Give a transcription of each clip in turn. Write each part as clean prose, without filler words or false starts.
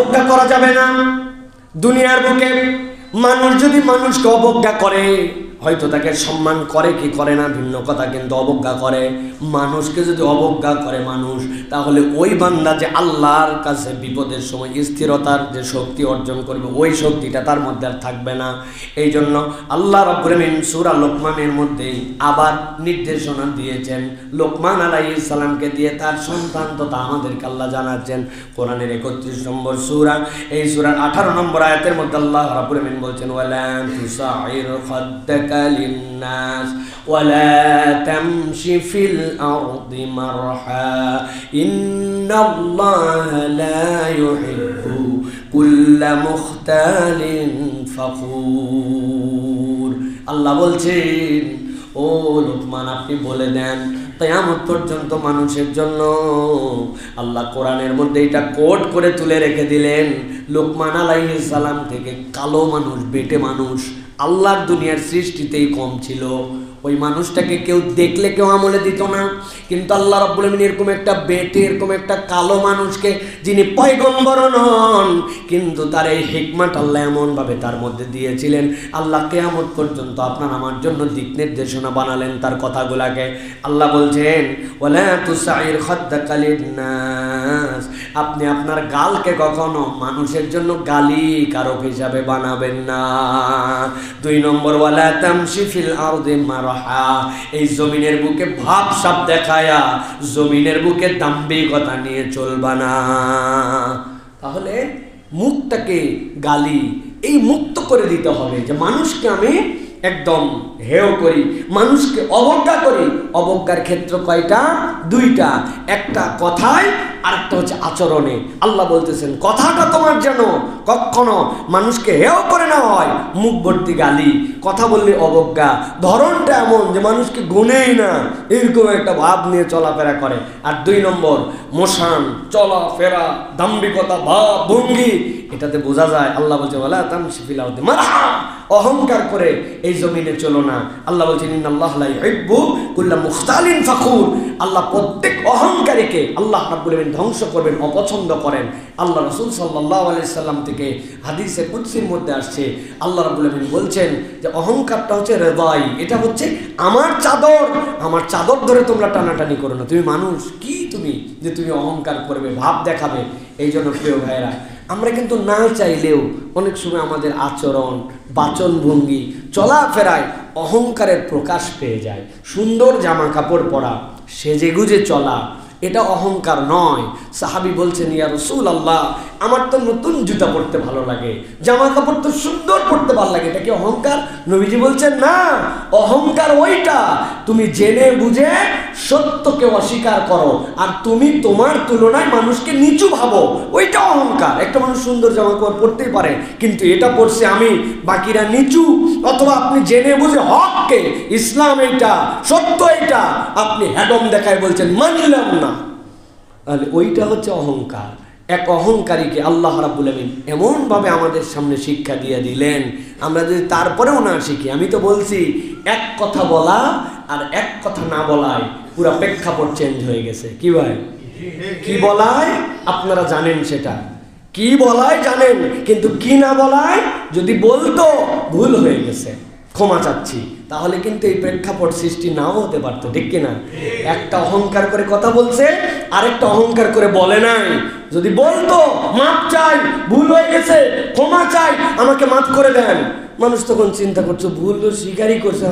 অবজ্ঞা করা যাবে না। দুনিয়ার বুকে মানুষ যদি মানুষকে অবজ্ঞা করে, হয়তো তাকে সম্মান করে কি করে না ভিন্ন কথা, কিন্তু অবজ্ঞা করে। মানুষকে যদি অবজ্ঞা করে মানুষ, তাহলে ওই বান্দা যে আল্লাহর কাছে বিপদের সময় স্থিরতার যে শক্তি অর্জন করবে, ওই শক্তিটা তার মধ্যে আর থাকবে না। এই জন্য আল্লাহ রাব্বুল আলামিন সূরা লোকমানের মধ্যেই আবার নির্দেশনা দিয়েছেন লোকমান আলাইহিস সালামকে দিয়ে, তার সন্তান তথা আমাদেরকে আল্লাহ জানাচ্ছেন কোরআনের 31 নম্বর সূরা, এই সূরার 18 নম্বর আয়াতের মধ্যে আল্লাহ রাব্বুল আলামিন বলছেন ওয়ালা তুসাইর খাদ্দাকা লিন্নাস ওয়ালা তামশি ফিল আরদি মারহা ইন্নাল্লাহা লা ইউহিব্বু কুল্লা মুখতালিন ফখুর। আল্লাহ বলছেন ও লোকমান, আপনি বলে দেন কিয়ামত পর্যন্ত মানুষের জন্য আল্লাহ কোরআনের মধ্যে এটা কোট করে তুলে রেখে দিলেন। লোকমান আলাইহিস সালাম থেকে কালো মানুষ, বেটে মানুষ আল্লাহর দুনিয়ার সৃষ্টিতেই কম ছিল। ওই মানুষটাকে কেউ দেখলে কেউ আমলে দিত না, কিন্তু আল্লাহ রাব্বুল আলামিন এরকম একটা বেটে, এরকম একটা কালো মানুষকে, যিনি পয়গম্বর নন, কিন্তু তার এই হিকমত আল্লাহ এমনভাবে তার মধ্যে দিয়েছিলেন, আল্লাহ কিয়ামত পর্যন্ত আপনার আমার জন্য দিক নির্দেশনা বানালেন তার কথাগুলাকে। আল্লাহ বলছেন ওয়ালা তুসাইর খাদ্দাকা লিন্নাস, আপনি আপনার গালকে কখনো মানুষের জন্য গালি কারক হিসাবে বানাবেন না। 2 নম্বর ওয়ালা তামশি ফিল আরদি মারহা, এই জমিনের বুকে ভাব সাপ দেখায়া জমিনের বুকে দাম্ভিকতা নিয়ে চলবা না। তাহলে মুখটাকে গালি এই মুক্ত করে দিতে হবে, যে মানুষকে আমি একদম হেয় করি, মানুষকে অবজ্ঞা করি। অবজ্ঞার ক্ষেত্র কয়টা? 2টা, একটা কথায় আর একটা হচ্ছে আচরণে। আল্লাহ বলতেছেন কথাটা তোমার যেন কখনো মানুষকে হেয় করে না হয়, মুখ ভর্তি গালি, কথা বললে অবজ্ঞা, ধরনটা এমন যে মানুষকে গুনেই না, এরকম একটা ভাব নিয়ে চলাফেরা করে। আর 2 নম্বর মোশান, চলাফেরা, দাম্ভিকতা, ভাব ভঙ্গি, এটাতে বোঝা যায় আল্লাহ বলছে ওয়ালা তামশি ফিল আরদি মারহা, অহংকার করে এই জমিনে চলো না। আল্লাহ বলছেন ইন্নাল্লাহা লা ইউহিব্বু কুল্লা মুখতালিন ফখুর, আল্লাহ প্রত্যেক অহংকারীকে আল্লাহ রাব্বুল আলামিন ধ্বংস করবেন, অপছন্দ করেন। আল্লাহ রাসূল সাল্লাল্লাহু আলাইহি সাল্লাম থেকে হাদিসে কুদসির মধ্যে আসছে, আল্লাহ রাব্বুল আলামিন বলছেন যে অহংকারটা হচ্ছে রিদাই, এটা হচ্ছে আমার চাদর, আমার চাদর ধরে তোমরা টানাটানি করো না। তুমি মানুষ কি, তুমি যে তুমি অহংকার করবে, ভাব দেখাবে। এই জন্য প্রিয় ভাইরা, আমরা কিন্তু না চাইলেও অনেক সময় আমাদের আচরণ, বাচনভঙ্গি, চলাফেরায় অহংকারের প্রকাশ পেয়ে যায়। সুন্দর জামা কাপড় পরা, সেজে গুজে চলা, এটা অহংকার নয়। সাহাবী বলছেন ইয়া রাসূলুল্লাহ, আমার তো নতুন জুতা পরতে ভালো লাগে, জামা কাপড় তো সুন্দর পরতে ভালো লাগে, এটা কি অহংকার? নবীজি বলছেন না, অহংকার ওইটা তুমি জেনে বুঝে সত্যকে অস্বীকার করো আর তুমি তোমার তুলনায় মানুষকে নিচু ভাবো, ওইটা অহংকার। একটা মানুষ সুন্দর জামা কাপড় পরতেই পারে, কিন্তু এটা পরছে আমি, বাকিরা নিচু। অথবা আপনি জেনে বুঝে হককে, ইসলাম এইটা, সত্য এইটা, আপনি হ্যাডম দেখায় বলছেন মানলাম না, তাহলে ওইটা হচ্ছে অহংকার। এক অহংকারীকে আল্লাহ রাব্বুল আলামিন এমনভাবে আমাদের সামনে শিক্ষা দিয়ে দিলেন, আমরা যদি তারপরেও না শিখি। আমি তো বলছি এক কথা বলা আর এক কথা না বলায় পুরো প্রেক্ষাপট চেঞ্জ হয়ে গেছে। কি ভাই, কি বলায় আপনারা জানেন, সেটা কি বলায় জানেন, কিন্তু কি না বলায় যদি বলতো ভুল হয়ে গেছে, ক্ষমা চাচ্ছি, তাহলে কিন্তু এই প্রেক্ষাপট সৃষ্টি নাও হতে পারতো, ঠিক কিনা? একটা অহংকার করে কথা বলছে, আরেকটা অহংকার করে বলে নাই। যদি বলতো মাপ চাই, ভুল হয়ে গেছে, ক্ষমা চাই, আমাকে মাফ করে দেন, মানুষ তখন চিন্তা করছে ভুল তো স্বীকারই করছে,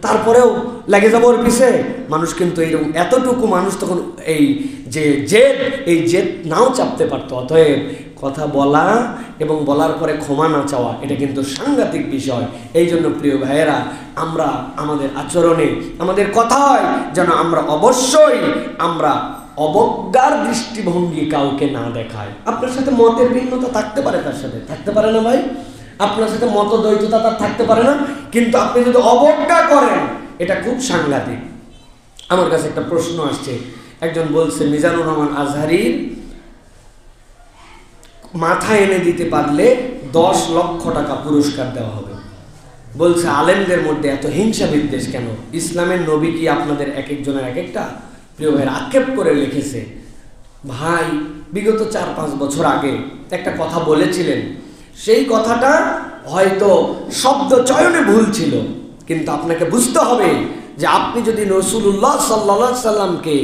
তারপরেও লেগে যাবো ওর পিছে। মানুষ কিন্তু এইরকম এতটুকু মানুষ তখন এই যে জেদ, এই জেদ নাও চাপতে পারতো। অতএব কথা বলা এবং বলার পরে ক্ষমা না চাওয়া, এটা কিন্তু সাংঘাতিক বিষয়। এই জন্য প্রিয় ভাইয়েরা, আমরা আমাদের আচরণে, আমাদের কথায় যেন আমরা অবশ্যই আমরা অবজ্ঞার দৃষ্টিভঙ্গি কাউকে না দেখায়। আপনার সাথে মতের ভিন্নতা থাকতে পারে, তার সাথে থাকতে পারে না ভাই, আপনার সাথে মতদ্বৈততা তার থাকতে পারে না, কিন্তু আপনি যদি অবজ্ঞা করেন, এটা খুব সাংঘাতিক। আমার কাছে একটা প্রশ্ন আসছে, একজন বলছে মিজানুর রহমান আজহারীর মাথা এনে দিতে পারলে 10 লক্ষ টাকা পুরস্কার দেওয়া হবে। বলছে আলেমদের মধ্যে এত হিংসা বিদ্বেষ কেন? ইসলামের নবী কি আপনাদের এক একজনের এক একটা? প্রিয় ভাইয়ের আক্ষেপ করে লিখেছে, ভাই বিগত 4-5 বছর আগে একটা কথা বলেছিলেন। সেই কথাটা হয়তো শব্দ চয়নে ভুল ছিল, কিন্তু আপনাকে বুঝতে হবে যে আপনি যদি রাসূলুল্লাহ সাল্লাল্লাহু আলাইহি সাল্লামকে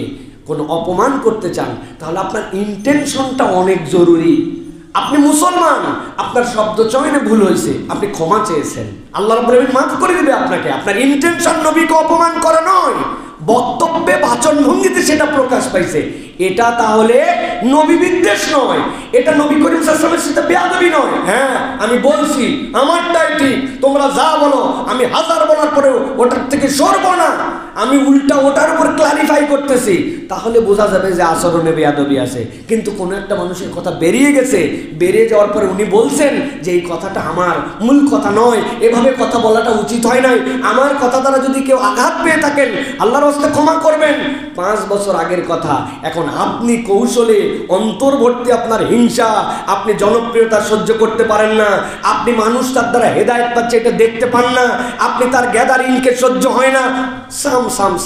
কোনো অপমান করতে চান, তাহলে আপনার ইন্টেনশনটা অনেক জরুরি। আপনি মুসলমান, আপনার শব্দ চয়নে ভুল হয়েছে, আপনি ক্ষমা চেয়েছেন, আল্লাহ রাব্বুল আলামিন মাফ করে দিবে আপনাকে। আপনার ইন্টেনশন নবীকে অপমান করা নয়, বক্তব্যে বাচন ভঙ্গিতে সেটা প্রকাশ পাইছে। এটা তাহলে নবী বিদ্বেষ নয়, এটা নবী করিম সাল্লাল্লাহু আলাইহি ওয়াসাল্লামের সাথে বেয়াদবি নয়। হ্যাঁ, আমি বলছি আমারটাই ঠিক, তোমরা যা বলো আমি হাজার বলার পরেও ওটার থেকে সরবো না, আমি উল্টা ওটার উপর ক্লারিফাই করতেছি, তাহলে বোঝা যাবে যে আচরণে বেয়াদবি আছে। কিন্তু কোনো একটা মানুষের কথা বেরিয়ে গেছে, বেরিয়ে যাওয়ার পরে উনি বলছেন যে এই কথাটা আমার মূল কথা নয়, এভাবে কথা বলাটা উচিত হয় নাই। আমার কথা দ্বারা যদি কেউ আঘাত পেয়ে থাকেন, আল্লাহর রাস্তায় ক্ষমা করবেন। 5 বছর আগের কথা। এখন আপনি কৌশলে অন্তর্বর্তী আপনার হিংসা, আপনি জনপ্রিয়তা সহ্য করতে পারেন না, আপনি মানুষ তার দ্বারা হেদায়েত পাচ্ছে এটা দেখতে পান না, আপনি তার গ্যাদারিংকে সহ্য হয় না,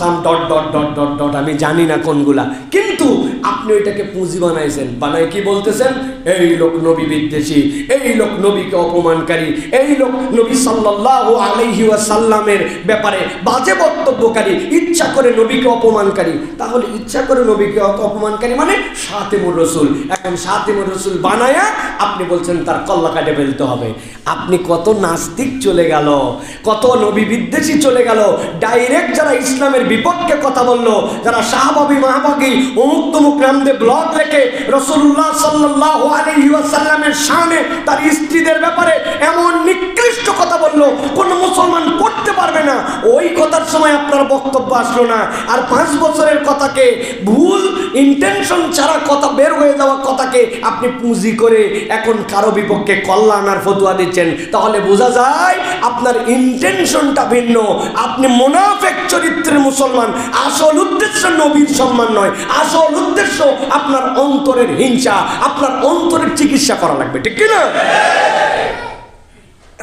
some dot dot dot dot dot আমি জানি না কোনগুলা, কিন্তু আপনি ওইটাকে পুঁজি বানাইছেন। বানাই কি বলতেছেন? এই লোক নবী বিদ্বেষী, এই লোক নবীকে অপমানকারী, এই লোক নবী সাল্লাল্লাহু আলাইহি ওয়াসাল্লামের ব্যাপারে বাজে বক্তব্যকারী, ইচ্ছা করে নবীকে অপমানকারী। তাহলে ইচ্ছা করে নবীকে অপমানকারী মানে শাতিমুর রাসূল। এখন শাতিমুর রাসূল বানায়া আপনি বলছেন তার কল্লা কাটে ফেলতে হবে। আপনি কত নাস্তিক চলে গেল, কত নবী বিদ্বেষী চলে গেল। ডাইরেক্ট যারা ইসলামের বিপক্ষে কথা বললো, যারা শাহবাগী মাহবাগী অমুক তমুক নামে ব্লগ লেখে রাসূলুল্লাহ সাল্লাল্লাহু আলাইহি ওয়াসাল্লামের শানে তার স্ত্রীদের ব্যাপারে এমন নিকৃষ্ট কথা বললো, কোন মুসলমান পড়তে পারবে না। ওই কথার সময় আপনার বক্তব্য আসলো না, আর 5 বছরের কথাকে, ভুল ইন্টেনশন ছাড়া কথা বের হয়ে যাওয়া কথাকে আপনি পুঁজি করে এখন কারো বিপক্ষে কল্লা আনার ফতোয়া দিচ্ছেন। তাহলে বোঝা যায় আপনার ইন্টেনশনটা ভিন্ন, আপনি মুনাফিক চরিত্রের মুসলমান। আসল উদ্দেশ্য নবীর সম্মান নয়, আসল উদ্দেশ্য আপনার অন্তরের হিংসা, আপনার অন্তরের চিকিৎসা করা লাগবে, ঠিক কি না?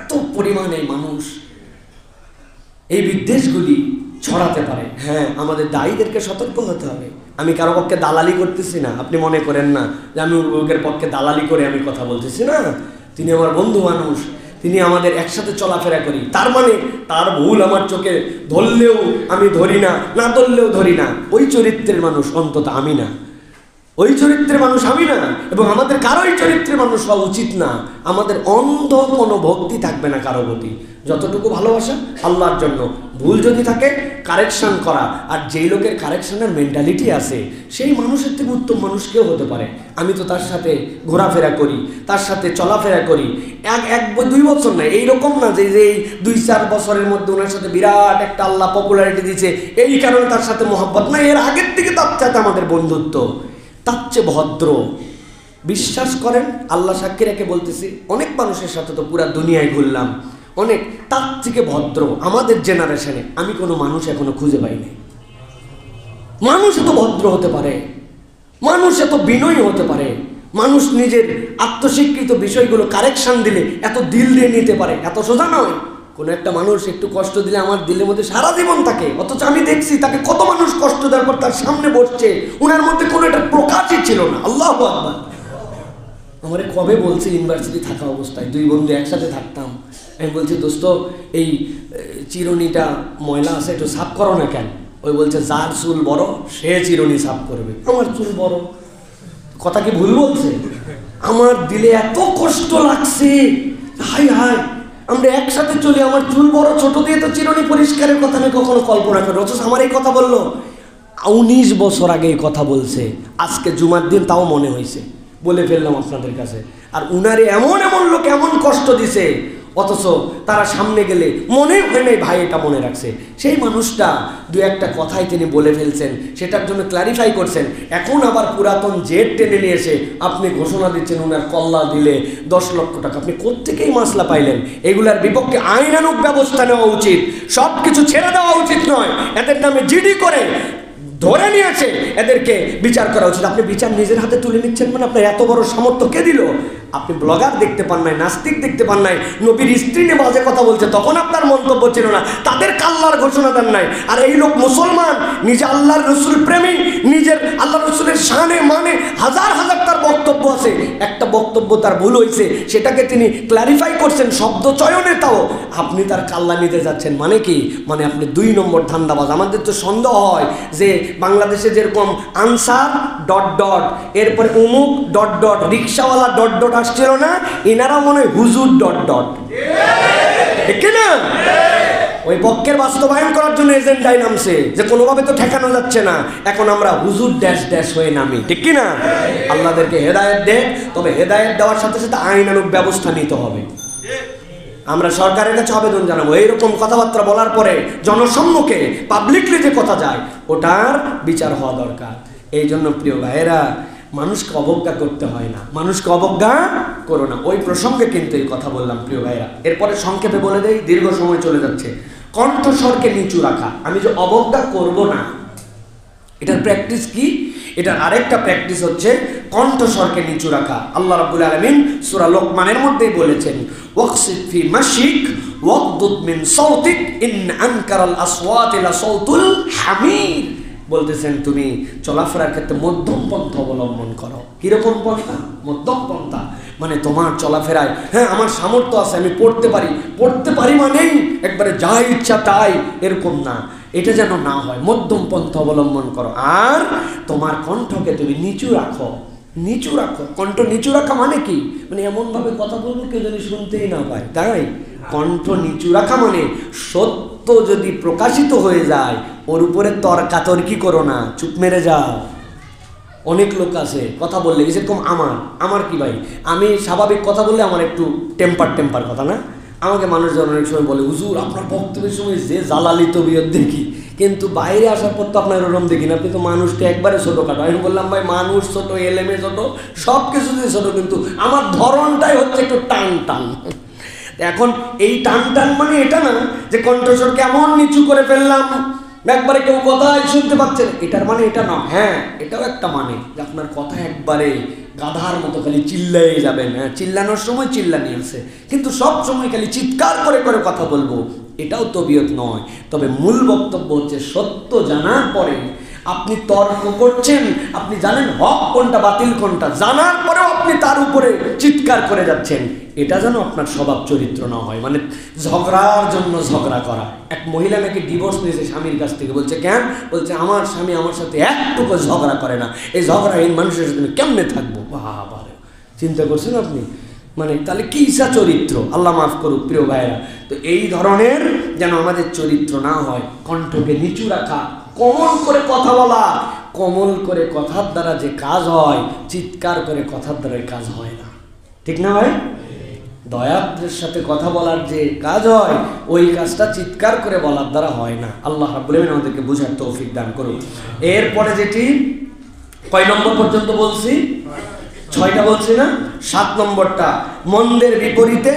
এত পরিমাণে মানুষ এই বিদ্বেষগুলি ছড়াতে পারে। হ্যাঁ, আমাদের দায়ীদেরকে সতর্ক হতে হবে। আমি কারো পক্ষে দালালি করতেছি না, আপনি মনে করেন না যে আমি লোকের পক্ষে দালালি করে আমি কথা বলতেছি না। তিনি আমার বন্ধু মানুষ, তিনি আমাদের একসাথে চলাফেরা করি, তার মানে তার ভুল আমার চোখে ধরলেও আমি ধরি না, না ধরলেও ধরি না। ওই চরিত্রের মানুষ অন্তত আমি না, ওই চরিত্রের মানুষ আমি না, এবং আমাদের কারোই চরিত্রের মানুষ হওয়া উচিত না। আমাদের অন্ধ কোনো ভক্তি থাকবে না কারো প্রতি, যতটুকু ভালোবাসা আল্লাহর জন্য। ভুল যদি থাকে কারেকশন করা, আর যেই লোকের কারেকশনের মেন্টালিটি আছে সেই মানুষের থেকে উত্তম মানুষ কেউ হতে পারে। আমি তো তার সাথে ঘোরাফেরা করি, তার সাথে চলাফেরা করি, 1-2 বছর না, এইরকম না যে এই 2-4 বছরের মধ্যে ওনার সাথে বিরাট একটা আল্লাহ পপুলারিটি দিচ্ছে এই কারণে তার সাথে মহব্বত না। এর আগের থেকে তার সাথে আমাদের বন্ধুত্ব, তার চেয়ে ভদ্র। বিশ্বাস করেন, আল্লাহ সাক্ষী রেখে বলতেছি, অনেক মানুষের সাথে তো পুরা দুনিয়ায় ঘুরলাম, অনেক তার থেকে ভদ্র আমাদের জেনারেশনে আমি কোনো মানুষ এখনো খুঁজে পাইনি। মানুষ এত ভদ্র হতে পারে, মানুষ এত বিনয়ী হতে পারে, মানুষ নিজের আত্মস্বীকৃত বিষয়গুলো কারেকশন দিলে এত দিল দিয়ে নিতে পারে, এত সোজা নয়। কোনো একটা মানুষ একটু কষ্ট দিলে আমার দিলের মধ্যে সারা জীবন থাকে, অথচ আমি দেখছি তাকে কত মানুষ কষ্ট দেওয়ার পর তার সামনে বসছে, ওনার মধ্যে কোনো একটা প্রকাশই ছিল না। আল্লাহু আকবার। আমারে কবে বলছে ইউনিভার্সিটি থাকা অবস্থায় 2 বন্ধু একসাথে থাকতাম, আমি বলছি দোস্ত এই চিরুনিটা ময়লা আছে একটু সাফ করো না কেন? ওই বলছে যার চুল বড় সে চিরুনি সাফ করবে। আমার চুল বড়, কথা কি ভুল বলছে? আমার দিলে এত কষ্ট লাগছে, হাই হাই আমরা একসাথে চলি, আমার চুল বড়, ছোট দিয়ে তো চিরুনি পরিষ্কারের কথা আমি কখনো কল্পনা করি, অথচ আমার এই কথা বললো 19 বছর আগে এই কথা বলছে। আজকে জুমার দিন তাও মনে হয়েছে, বলে ফেললাম আপনাদের কাছে। আর উনারে এমন এমন লোক এমন কষ্ট দিছে, অথচ তারা সামনে গেলে মনে হয় নাই ভাই এটা মনে রাখছে। সেই মানুষটা 2-1টা কথাই তিনি বলে ফেলছেন, সেটার জন্য ক্লারিফাই করছেন। এখন আবার পুরাতন জেট টেনে নিয়ে এসে আপনি ঘোষণা দিচ্ছেন উনার কল্লা দিলে 10 লক্ষ টাকা। আপনি কোত্থেকেই মাসলা পাইলেন? এগুলার বিপক্ষে আইনানুগ ব্যবস্থা নেওয়া উচিত, সব কিছু ছেড়ে দেওয়া উচিত নয়। এদের নামে জিডি করে ধরে নিয়েছে, এদেরকে বিচার করা উচিত। আপনি বিচার নিজের হাতে তুলে নিচ্ছেন মানে আপনার এত বড় সামর্থ্য কে দিল? আপনি ব্লগার দেখতে পান নাই, নাস্তিক দেখতে পান নাই, নবীর স্ত্রী নিয়ে বাজে কথা বলছে তখন আপনার মন্তব্য ছিল না, তাদের আল্লাহর ঘোষণা দেন নাই। আর এই লোক মুসলমান, নিজে আল্লাহর রসুল প্রেমী, নিজের আল্লাহ রসুলের শানে মানে হাজার হাজার তার বক্তব্য আছে, একটা বক্তব্য তার ভুল হয়েছে সেটাকে তিনি ক্লারিফাই করছেন শব্দ চয়নে, তাও আপনি তার কাল্লা নিতে যাচ্ছেন। মানে কি? মানে আপনি 2 নম্বর ধান্দাবাজ। আমাদের তো সন্দেহ হয় যে বাংলাদেশে যেরকম আনসার ... এরপরে উমুক ... রিক্সাওয়ালা ... আসছিল না, এনারা মনে হয় হুজুর ... ঠিক না? ওই পক্ষের বাস্তবায়ন করার জন্য এজেন্ডায় নামছে যে কোনোভাবে তো ঠেকানো যাচ্ছে না, এখন আমরা হুজুর ... হয়ে নামি, ঠিক কি না? আল্লাহদেরকে হেদায়েত দেয়, তবে হেদায়েত দেওয়ার সাথে সাথে আইনানুগ ব্যবস্থা নিতে হবে। আমরা সরকারের কাছে আবেদন জানাবো, এইরকম কথাবার্তা বলার পরে জনসম্মুখে পাবলিকলি যে কথা যায় ওটার বিচার হওয়া দরকার। এই জন্য প্রিয় ভাইয়েরা, মানুষকে অবজ্ঞা করতে হয় না, মানুষকে অবজ্ঞা করো না। ওই প্রসঙ্গে কিন্তু এই কথা বললাম প্রিয় ভাইয়েরা। এরপরে সংক্ষেপে বলে দেই, দীর্ঘ সময় চলে যাচ্ছে। কণ্ঠস্বরকে নিচু রাখা, আমি যে অবজ্ঞা করব না, এটার প্র্যাকটিস কি? এটার আরেকটা প্র্যাকটিস হচ্ছে কণ্ঠস্বরকে নিচু রাখা। আল্লাহ রাব্বুল আলামিন সূরা লোকমানের মধ্যেই বলেছেন, ওয়াকসিদ ফি মাশিক ওয়াগদুদ মিন সাউতিক ইন আনকারাল আসওয়াতি লা সাউতুল হামির। বলতেছেন তুমি চলাফেরার ক্ষেত্রে মধ্যম পন্থা অবলম্বন করো। কিরকম পন্থা? মধ্যম পন্থা মানে তোমার চলাফেরায়, হ্যাঁ আমার সামর্থ্য আছে, আমি পড়তে পারি মানেই একবারে যা ইচ্ছা তাই, এরকম না, এটা যেন না হয়। মধ্যম পন্থা অবলম্বন করো। আর তোমার কণ্ঠকে তুমি নিচু রাখো। কণ্ঠ নিচু রাখা মানে কি? মানে এমনভাবে কথা বলবো কেউ যদি শুনতেই না পায়, তাই কণ্ঠ নিচু রাখা মানে সত্য যদি প্রকাশিত হয়ে যায় ওর উপরে তর্কাতর্কি করো না, চুপ মেরে যাও। অনেক লোক আছে কথা বললে, যেরকম আমার কি ভাই, আমি স্বাভাবিক কথা বললে আমার একটু টেম্পার কথা না, আমাকে মানুষজন অনেক সময় বলে, হুজুর আপনার বক্তব্যের সময় যে জালালি তবিয়ত দেখি, কিন্তু বাইরে আসার পর তো আপনার ওরকম দেখি না, আপনি তো মানুষটা একবারে ছোটোখাটো। আমি বললাম ভাই মানুষ ছোটো, এলেমে ছোটো, সব কিছু দিয়ে ছোটো, কিন্তু আমার ধরনটাই হচ্ছে একটু টান। এখন এই টান মানে এটা না যে কণ্ঠস্বর কেমন নিচু করে ফেললাম, একবারে কেউ কথাই শুনতে পাচ্ছে না, এটার মানে এটা না। হ্যাঁ এটাও একটা মানে যে আপনার কথা একবারে গাধার মতো খালি চিল্লাই যাবেন। হ্যাঁ চিল্লানোর সময় চিল্লানি আছে, কিন্তু সব সময় খালি চিৎকার করে কথা বলবো, এটাও তবিয়ত নয়। তবে মূল বক্তব্য হচ্ছে সত্য জানার পরে আপনি তর্ক করছেন, আপনি জানেন হক কোনটা বাতিল কোনটা, জানার পরেও আপনি তার উপরে চিৎকার করে যাচ্ছেন, এটা যেন আপনার স্বভাব চরিত্র না হয়। মানে ঝগড়ার জন্য ঝগড়া করা। এক মহিলা নাকি ডিভোর্স নিয়েছে স্বামীর কাছ থেকে, বলছে কেন? বলছে আমার স্বামী আমার সাথে একটুকু ঝগড়া করে না, এই ঝগড়াহীন মানুষের সাথে আমি কেমনে থাকবো? বাবা, চিন্তা করছেন আপনি? মানে তাহলে কি ইচ্ছা চরিত্র, আল্লাহ মাফ করুক প্রিয় ভাইয়েরা। তো এই ধরনের যেন আমাদের চরিত্র না হয়। কণ্ঠকে নিচু রাখা, কোমল করে কথা বলা। কোমল করে কথার দ্বারা যে কাজ হয়, চিৎকার করে কথার দ্বারা কাজ হয় না, ঠিক না ভাই? দয়ার সাথে কথা বলার যে কাজ হয়, ওই কাজটা চিৎকার করে বলার দ্বারা হয় না। আল্লাহ রাব্বুল আলামিন আমাদেরকে বোঝার তৌফিক দান করুন। এরপরে যেটি কয় নম্বর পর্যন্ত বলছি? 6টা বলছি না? 7 নম্বরটা মন্দের বিপরীতে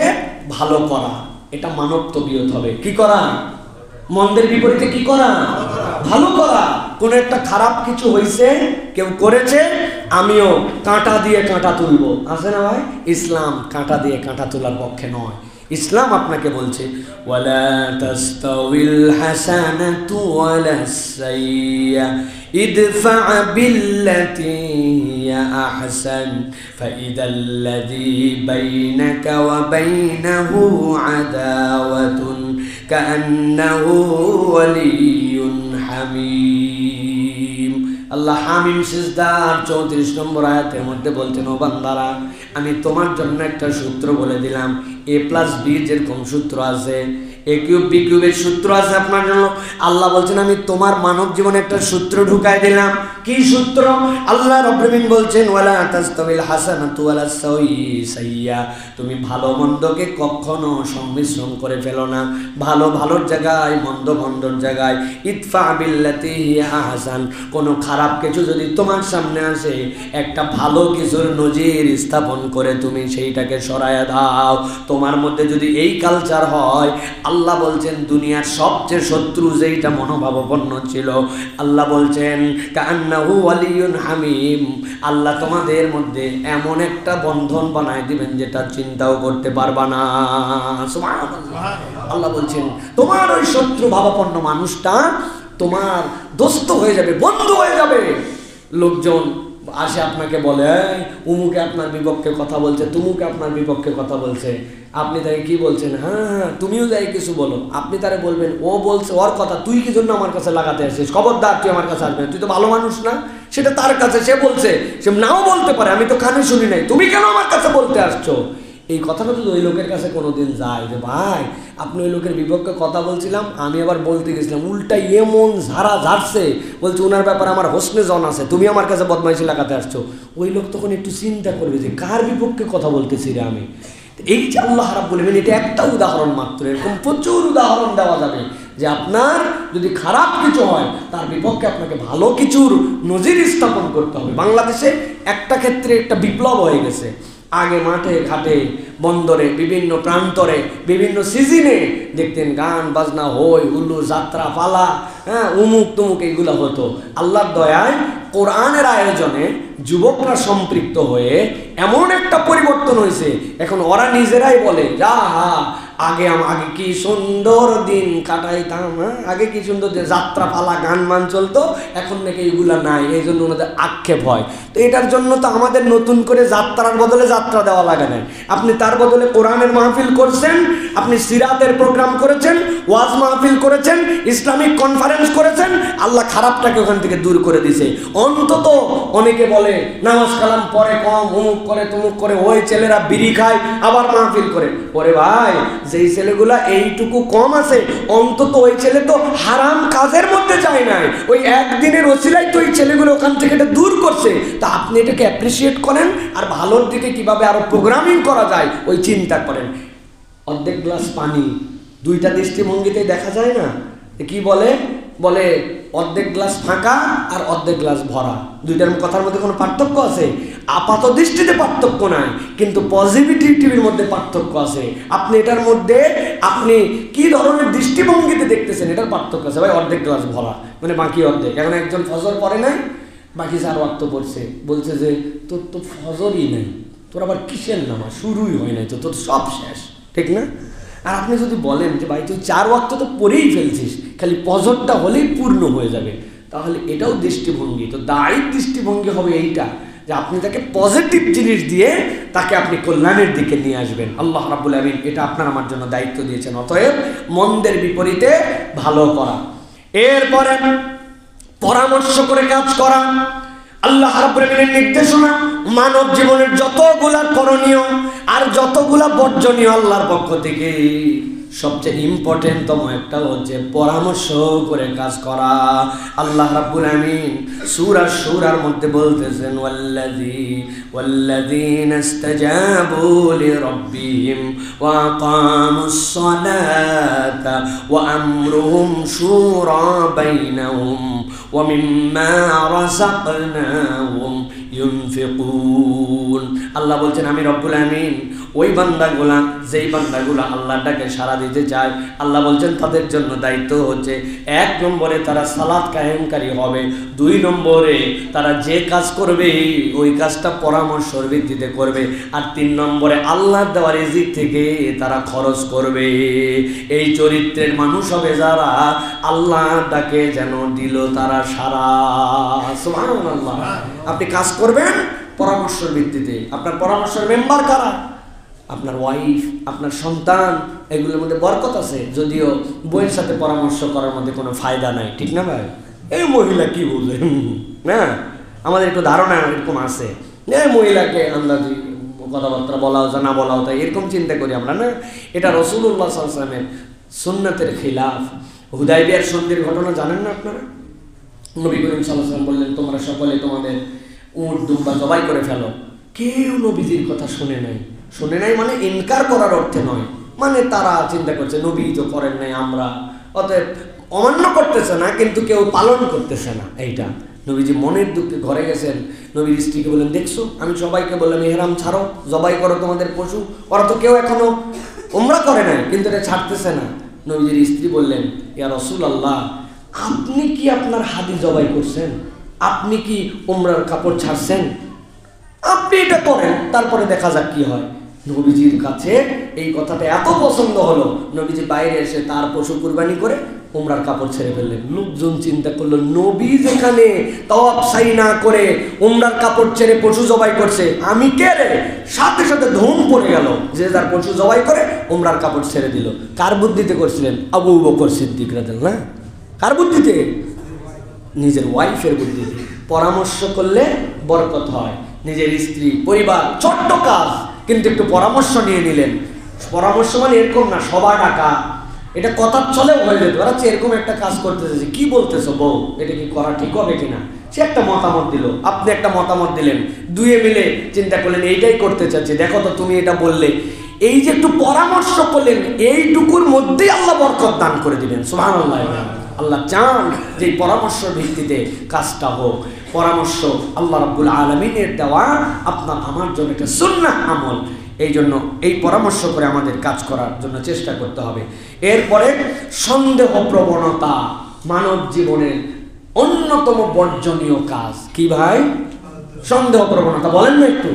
ভালো করা। এটা মানব তবিয়ত হবে। কি করা? মন্দের বিপরীতে কি করা? ভালো করা। কোন একটা খারাপ কিছু হয়েছে, কেউ করেছে, আমিও কাঁটা দিয়ে কাঁটা তুলবো, আছে না ভাই? ইসলাম কাঁটা দিয়ে কাঁটা তোলার পক্ষে নয়। ইসলাম আপনাকে বলছে ওয়ালা তাস্তাউইল হাসানাতু ওয়ালাস সাইয়্যা ইদফা বিল্লাতি হিয়া আহসান ফাইদাল্লাযী বাইনাকা ওয়া বাইনাহু আদাওয়াতুন কাআন্নাহু ওয়ালিয়্যুন হামীম। আল্লাহ হামিম সিজদার 34 নম্বর আয়াতের মধ্যে বলছেন, ও বান্দারা আমি তোমার জন্য একটা সূত্র বলে দিলাম। a+b যেরকম সূত্র আছে, a কিউব b কিউবের সূত্র আছে আপনার জন্য। আল্লাহ বলছেন আমি তোমার মানব জীবনে একটা সূত্র ঢুকাই দিলাম। কি সূত্র? আল্লাহ রাব্বুল আলামিন বলছেন ওয়ালা তাস্তাবিল হাসানাতু ওয়ালাস সাইয়্যা, তুমি ভালো মন্দকে কখনো সংমিশ্রণ করে ফেলো না। ভালো ভালোর জায়গায়, মন্দ মন্দর জায়গায়। ইদফা বিল্লাতি হিয়া আহসান, কোনো খারাপ কিছু যদি তোমার সামনে আসে, একটা ভালো কিছুর নজির স্থাপন করে তুমি সেইটাকে সরায়া দাও। তোমার মধ্যে যদি এই কালচার হয়, আল্লাহ বলছেন দুনিয়ার সবচেয়ে শত্রু যেইটা মনোভাবাপন্ন ছিল, আল্লাহ বলছেন কাআন্না কান্নাহু ওয়ালিয়ুন হামিম, আল্লাহ তোমাদের মধ্যে এমন একটা বন্ধন বানায় দিবেন যেটা চিন্তাও করতে পারবা না। সুবহানাল্লাহ। আল্লাহ বলছেন তোমার ওই শত্রু ভাবাপন্ন মানুষটা তোমার দোস্ত হয়ে যাবে, বন্ধু হয়ে যাবে। লোকজন আসে আপনাকে বলে উমুকে আপনার বিপক্ষে কথা বলছে, তুমুকে আপনার বিপক্ষে কথা বলছে, আপনি তাকে কি বলছেন? হ্যাঁ তুমিও যাই কিছু বলো। আপনি তারে বলবেন ও বলছে ওর কথা, তুই কি জন্য আমার কাছে লাগাতে আসছিস? খবরদার তুই আমার কাছে আসবে, তুই তো ভালো মানুষ না। সেটা তার কাছে, সে বলছে, সে নাও বলতে পারে, আমি তো কানে শুনি নাই, তুমি কেন আমার কাছে বলতে আসছো? এই কথাটা যদি ওই লোকের কাছে কোনোদিন যায় যে ভাই আপনি ওই লোকের বিপক্ষে কথা বলছিলাম, আমি আবার বলতে গেছিলাম, উল্টা এমন ঝাড়া ঝাড়ছে, বলছে ওনার ব্যাপারে আমার হোসনে জন আছে, তুমি আমার কাছে বদমাইশি লাগাতে আসছো। ওই লোক তখন একটু চিন্তা করবে যে কার বিপক্ষে কথা বলতেছি রে আমি। এই যে আল্লাহ রাব্বুল আলামিন, এটা একটা উদাহরণ মাত্র, এরকম প্রচুর উদাহরণ দেওয়া যাবে যে আপনার যদি খারাপ কিছু হয় তার বিপক্ষে আপনাকে ভালো কিছুর নজির স্থাপন করতে হবে। বাংলাদেশে একটা ক্ষেত্রে একটা বিপ্লব হয়ে গেছে। আগে মাঠে ঘাটে বন্দরে বিভিন্ন প্রান্তরে বিভিন্ন সিজনে দেখতেন গান বাজনা, হই হুল্লু, যাত্রা পালা, হ্যাঁ উমুক তুমুক এইগুলো হতো। আল্লাহর দয়ায় কোরআনের আয়োজনে যুবকরা সম্পৃক্ত হয়ে এমন একটা পরিবর্তন হয়েছে, এখন ওরা নিজেরাই বলে যা আগে আগে কি সুন্দর দিন কাটাইতাম, হ্যাঁ আগে কি সুন্দর যাত্রা পালা গান মান চলতো, এখন নাকি এগুলা নাই, এই জন্য ওনাদের আক্ষেপ হয়। তো এটার জন্য তো আমাদের নতুন করে যাত্রার বদলে যাত্রা দেওয়া লাগে নাই। আপনি তার বদলে কোরআনের মাহফিল করছেন, আপনি সিরাতের প্রোগ্রাম করেছেন, ওয়াজ মাহফিল করেছেন, ইসলামিক কনফারেন্স করেছেন, আল্লাহ খারাপটাকে ওখান থেকে দূর করে দিছে। অন্তত অনেকে বলে নামাজ কালাম পরে কম, অমুক করে তুমুক করে, ওই ছেলেরা বিড়ি খায় আবার মাহফিল করে। ওরে ভাই যেই ছেলেগুলা এইটুকু কম আছে, অন্তত ওই ছেলে তো হারাম কাজের মধ্যে যায় নাই, ওই একদিনের ওসিলাই তো ওই ছেলেগুলো ওখান থেকে এটা দূর করছে। তা আপনি এটাকে অ্যাপ্রিসিয়েট করেন, আর ভালোর দিকে কিভাবে আরো প্রোগ্রামিং করা যায় ওই চিন্তা করেন। অর্ধেক গ্লাস পানি দুইটা দৃষ্টিভঙ্গিতে দেখা যায় না, কি বলে বলে অর্ধেক গ্লাস ফাঁকা আর অর্ধেক গ্লাস ভরা, দুইটার কথার মধ্যে কোনো পার্থক্য আছে? আপাত দৃষ্টিতে পার্থক্য নাই, কিন্তু পজিটিভিটির মধ্যে পার্থক্য আছে। আপনি এটার মধ্যে আপনি কি ধরনের দৃষ্টিভঙ্গিতে দেখতেছেন এটার পার্থক্য আছে। ভাই অর্ধেক গ্লাস ভরা মানে বাকি অর্ধেক। এখন একজন ফজর পড়ে নাই, বাকি 4 ওয়াক্ত পড়ছে, বলছে যে তোর তো ফজরই নেই, তোর আবার কিসের নামাজ শুরুই হয় নাই, তো তোর সব শেষ, ঠিক না? আর আপনি যদি বলেন যে ভাই তুই 4 ওয়াক্ত তো পড়েই ফেলছিস, খালি ফজরটা হলেই পূর্ণ হয়ে যাবে, তাহলে এটাও দৃষ্টিভঙ্গি। তো দায়িত্ব দৃষ্টিভঙ্গি হবে এইটা যে আপনি তাকে পজিটিভ জিনিস দিয়ে তাকে আপনি কল্যাণের দিকে নিয়ে আসবেন। আল্লাহ রাব্বুল আলামিন এটা আপনার আমার জন্য দায়িত্ব দিয়েছেন। অতএব মন্দের বিপরীতে ভালো করা, এরপরে পরামর্শ করে কাজ করা। আল্লাহ রাব্বুল আলামিনের নির্দেশনা মানব জীবনের যতগুলা করণীয় আর যতগুলা বর্জনীয় আল্লাহর পক্ষ থেকে সবচেয়ে ইম্পর্টেন্ট তম একটা হচ্ছে পরামর্শ করে কাজ করা। আল্লাহ রাব্বুল আমিন সূরা শুরার মধ্যে বলতেছেন ওয়াল্লাযীনা ইসতাজাবু লিরাব্বিহিম ওয়া আকামুস সালাতা ওয়া আমরুহুম শুরা বাইনাহুম ওয়া মিম্মা রাযাকনাহুম ইউনফিকুন। আল্লাহ বলছেন আমি রব্বুল আমিন ওই বান্দাগুলা, যেই বান্দাগুলা আল্লাহটাকে সাড়া দিতে চায়, আল্লাহ বলছেন তাদের জন্য দায়িত্ব হচ্ছে 1 নম্বরে তারা সালাত কায়েমকারী হবে, 2 নম্বরে তারা যে কাজ করবে ওই কাজটা পরামর্শের ভিত্তিতে করবে, আর 3 নম্বরে আল্লাহর দেওয়া রিজিক থেকে তারা খরচ করবে। এই চরিত্রের মানুষ হবে যারা আল্লাহটাকে যেন দিল তারা সারা। সুবহানাল্লাহ। আপনি কাজ করবেন পরামর্শের ভিত্তিতে। আপনার পরামর্শের মেম্বার কারা? আপনার ওয়াইফ, আপনার সন্তান, এগুলোর মধ্যে বরকত আছে, যদিও বইয়ের সাথে পরামর্শ করার মধ্যে কোনো ফায়দা নাই, ঠিক না ভাই? এই মহিলা কি বলবে না, আমাদের একটু ধারণা এরকম আছে, এই মহিলাকে আন্দাজি কথাবার্তা বলাও না বলাও, তাই এরকম চিন্তা করি আমরা না। এটা রাসূলুল্লাহ সাল্লাল্লাহু আলাইহি ওয়াসাল্লামের সুন্নাতের খিলাফ। হুদায়বিয়ার সন্ধির ঘটনা জানেন না আপনারা? নবী করিম সাল্লাল্লাহু আলাইহি ওয়াসাল্লাম বললেন তোমরা সকলে তোমাদের উট দুম্বা জবাই করে ফেলো। কেউ নবীজির কথা শুনে নাই। শুনে নাই মানে ইনকার করার অর্থে নয়, মানে তারা চিন্তা করছে নবী তো করেন নাই, আমরা অতএব অমান্য করতেছে না, কিন্তু কেউ পালন করতেছে না। এইটা নবীজি মনের দুঃখে ঘরে গেছেন, নবীর স্ত্রীকে বললেন দেখছো আমি সবাইকে বললাম ইহরাম ছাড়ো, জবাই করো তোমাদের পশু, ওরা তো কেউ এখনো উমরা করে নাই, কিন্তু এটা ছাড়তেছে না। নবীজির স্ত্রী বললেন ইয়া রাসূলুল্লাহ আপনি কি আপনার হাদি জবাই করছেন? আপনি কি উমরার কাপড় ছাড়ছেন? আপনি এটা করেন, তারপরে দেখা যাক কি হয়। নবীজির কাছে এই কথাটা এত পছন্দ হলো, নবীজি বাইরে এসে তার পশু কুরবানি করে উমরার কাপড় ছেড়ে ফেললেন। লোকজন চিন্তা করলো, নবী যেখানে তাওয়াফ সাই না করে উমরার কাপড় ছেড়ে পশু জবাই করছে, আমি কে রে? সাথে সাথে ধুম পড়ে গেল, যে যার পশু জবাই করে উমরার কাপড় ছেড়ে দিল। কার বুদ্ধিতে করছিলেন? আবু বকর সিদ্দিক রাদিয়াল্লাহু আনহু। কার বুদ্ধিতে? নিজের ওয়াইফের বুদ্ধিতে। পরামর্শ করলে বরকত হয়। নিজের স্ত্রী, পরিবার, ছোট্ট কাজ, কিন্তু একটু পরামর্শ নিয়ে নিলেন। পরামর্শ মানে এরকম না সবার টাকা, এটা কথার চলেও হয়ে যেত। ওরা এরকম একটা কাজ করতে চাইছে, কি বলতেছো বউ, এটা কি করা ঠিক হবে কিনা? সে একটা মতামত দিল, আপনি একটা মতামত দিলেন, দুয়ে মিলে চিন্তা করলেন এইটাই করতে চাচ্ছি, দেখো তো তুমি এটা বললে। এই যে একটু পরামর্শ করলেন, এইটুকুর মধ্যেই আল্লাহ বরকত দান করে দিলেন। সুবহানাল্লাহ। আল্লাহ চান যে পরামর্শের ভিত্তিতে কাজটা হোক। পরামর্শ আল্লাহ রাব্বুল আলামিনের দেওয়া আপনার আমার জন্য একটা সুন্নাহ আমল। এই জন্য এই পরামর্শ করে আমাদের কাজ করার জন্য চেষ্টা করতে হবে। এরপরে সন্দেহ প্রবণতা মানব জীবনের অন্যতম বর্জনীয় কাজ। কি ভাই? সন্দেহ প্রবণতা। বলেন না একটু,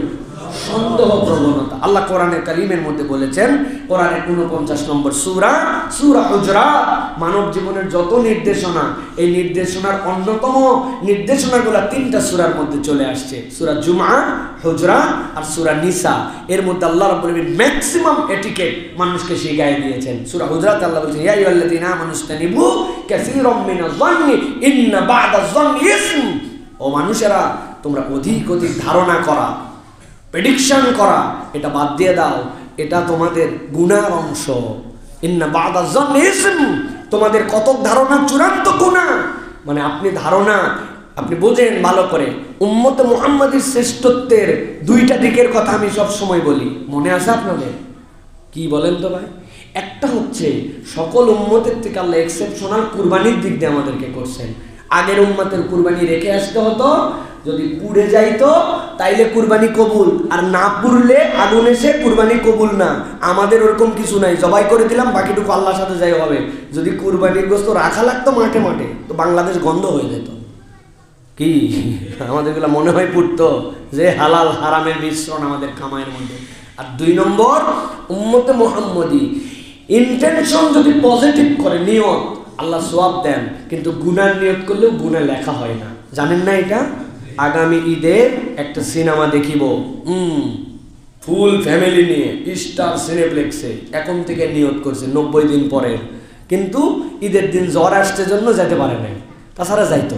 সন্দেহ প্রবণতা। আল্লাহ কোরআনে কারীমের মধ্যে বলেছেন, কোরআনের 49 নম্বর সূরা, সূরা হুজরাত, মানব জীবনের যত নির্দেশনা, এই নির্দেশনার অন্যতম নির্দেশনাগুলো 3টা সূরার মধ্যে চলে আসছে। সূরা জুমআ, হুজরাত আর সূরা নিসা। এর মধ্যে আল্লাহ রাব্বুল আলামিন ম্যাক্সিমাম এটিকেট মানুষকে শিখিয়ে দিয়েছেন। সূরা হুজরাত আল্লাহ বলেছেন, ইয়া আইয়ুহাল্লাযীনা আমানুস্তানিবু কাসীরাম মিনাজ-যন্নি ইন্না বা'দাজ-যন্নি ইসম। ও মানুষেরা, তোমরা অধিক অধিক ধারণা করা, প্রেডিকশন করা, এটা বাদ দিয়ে দাও, এটা তোমাদের গুনার অংশ। ইন্না বা'দাজ-যন্নি ইসম, তোমাদের কতক ধারণা চূড়ান্ত গুনাহ। মানে আপনি ধারণা, আপনি বোঝেন ভালো করে। উম্মতে মুহাম্মাদীর শ্রেষ্ঠত্বের 2টা দিকের কথা আমি সব সময় বলি, মনে আছে আপনাদের? কি বলেন তো ভাই? একটা হচ্ছে সকল উম্মতের থেকে আল্লাহ এক্সেপশনাল কুরবানির দিক দিয়ে আমাদেরকে করছেন। আগের উম্মতের কুরবানি রেখে আসতে হতো, যদি পুড়ে যাইতো তাইলে কুরবানি কবুল, আর না পুড়লে আগুন এসে কুরবানি কবুল না। আমাদের ওরকম কিছু নাই, জবাই করে দিলাম, বাকিটুকু আল্লাহর সাথে যাই হবে। যদি কুরবানির গোশত রাখা লাগতো মাঠে মাঠে, তো বাংলাদেশ গন্ধ হয়ে যেত। কি আমাদেরগুলো মনে হয় পুড়তো যে হালাল হারামের মিশ্রণ আমাদের খামায়ের মধ্যে। আর 2 নম্বর, উম্মতে মুহাম্মদী ইন্টেনশন যদি পজিটিভ করে, নিয়ত, আল্লাহ সওয়াব দেন, কিন্তু গুনার নিয়ত করলেও গুনাহ লেখা হয় না। জানেন না এটা? আগামী ঈদে একটা সিনেমা দেখিব, ফুল ফ্যামিলি নিয়ে, স্টার সিনেপ্লেক্সে। এখন থেকে নিয়ত করছে 90 দিন পরে, কিন্তু ঈদের দিন জ্বর আসছে জন্য যেতে পারে নাই, তাছাড়া যাইতো।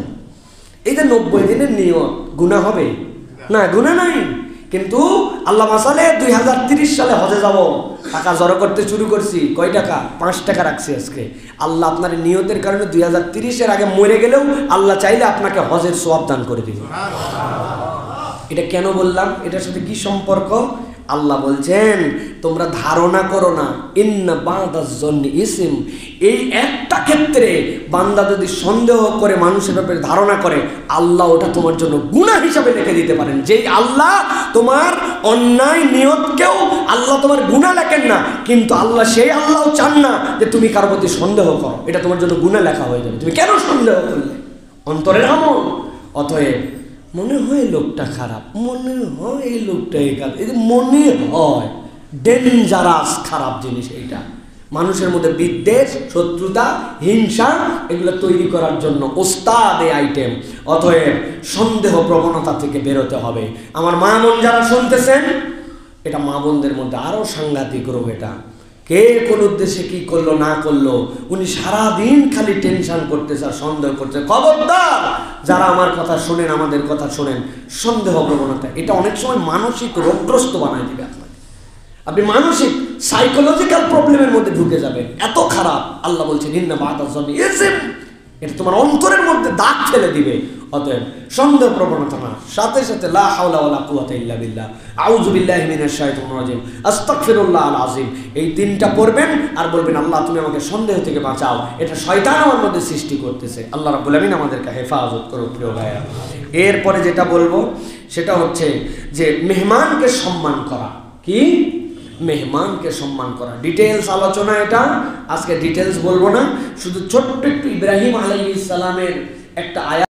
এই যে 90 দিনের নিয়ত, গুনাহ হবে না? গুনাহ নাই। কিন্তু আল্লাহ মাসালে 2030 সালে হজে যাব, টাকা জড়ো করতে শুরু করছি। কয় টাকা? 5 টাকা রাখছি আজকে। আল্লাহ আপনার নিয়তের কারণে 2030-এর আগে মরে গেলেও আল্লাহ চাইলে আপনাকে হজের সওয়াব দান করে দিবে। এটা কেন বললাম? এটার সাথে কি সম্পর্ক? আল্লাহ বলছেন, তোমরা ধারণা করো না, ইন্না বা'দাজ-যন্নি ইসম। এই একটা ক্ষেত্রে বান্দা যদি সন্দেহ করে, মানুষের ব্যাপারে ধারণা করে, আল্লাহ ওটা তোমার জন্য গুনাহ হিসাবে লিখে দিতে পারেন। যেই আল্লাহ তোমার অন্যায় নিয়তকেও আল্লাহ তোমার গুনাহ লেখেন না, কিন্তু আল্লাহ সেই আল্লাহও চান না যে তুমি কার প্রতি সন্দেহ করো, এটা তোমার জন্য গুনাহ লেখা হয়ে যাবে। তুমি কেন সন্দেহ করলে? অন্তরের আমল। অতএব মনে হয় লোকটা খারাপ, মনে হয় এই লোকটা এই খারাপ, এই মনে হয় ডেঞ্জারাস খারাপ জিনিস। এইটা মানুষের মধ্যে বিদ্বেষ, শত্রুতা, হিংসা, এগুলো তৈরি করার জন্য ওস্তাদ এই আইটেম। অতএব সন্দেহ প্রবণতা থেকে বেরোতে হবে। আমার মা বোন যারা শুনতেছেন, এটা মা বোনদের মধ্যে আরো সাংঘাতিক রোগ। এটা কে কোন উদ্দেশ্যে কি করলো না করলো, উনি সারাদিন খালি টেনশন করতেছে আর সন্দেহ করছে। খবরদার, যারা আমার কথা শোনেন, আমাদের কথা শোনেন, সন্দেহ প্রবণতা এটা অনেক সময় মানসিক রোগগ্রস্ত বানায় দিবে আপনাকে। আপনি মানসিক সাইকোলজিক্যাল প্রবলেমের মধ্যে ঢুকে যাবেন, এত খারাপ। আল্লাহ বলছেন, ইন্না বা'দাজ-যন্নি ইসম। এটা তোমার অন্তরের মধ্যে দাগ ফেলে দিবে। অতএব সন্দেহ প্রবণতা না, সাথে সাথে লা হাওলা ওয়ালা কুওয়াতা ইল্লা বিল্লাহ, আউযু বিল্লাহি মিনাশ শাইতানির রাজিম, আস্তাগফিরুল্লাহল আযীম। এই 3টা পড়বেন আর বলবেন, আল্লাহ তুমি আমাকে সন্দেহ থেকে বাঁচাও, এটা শয়তান আমার মধ্যে সৃষ্টি করতেছে। আল্লাহ রাব্বুল আমিন আমাদেরকে হেফাজত করুক। প্রিয় ভাইরা, এরপরে যেটা বলবো সেটা হচ্ছে যে মেহমানকে সম্মান করা। কি? মেহমানকে সম্মান করা। ডিটেইলস আলোচনা এটা, আজকে ডিটেইলস বলবো না, শুধু ছোট্ট একটু ইব্রাহিম আলাইহিস সালামের একটা আয়াত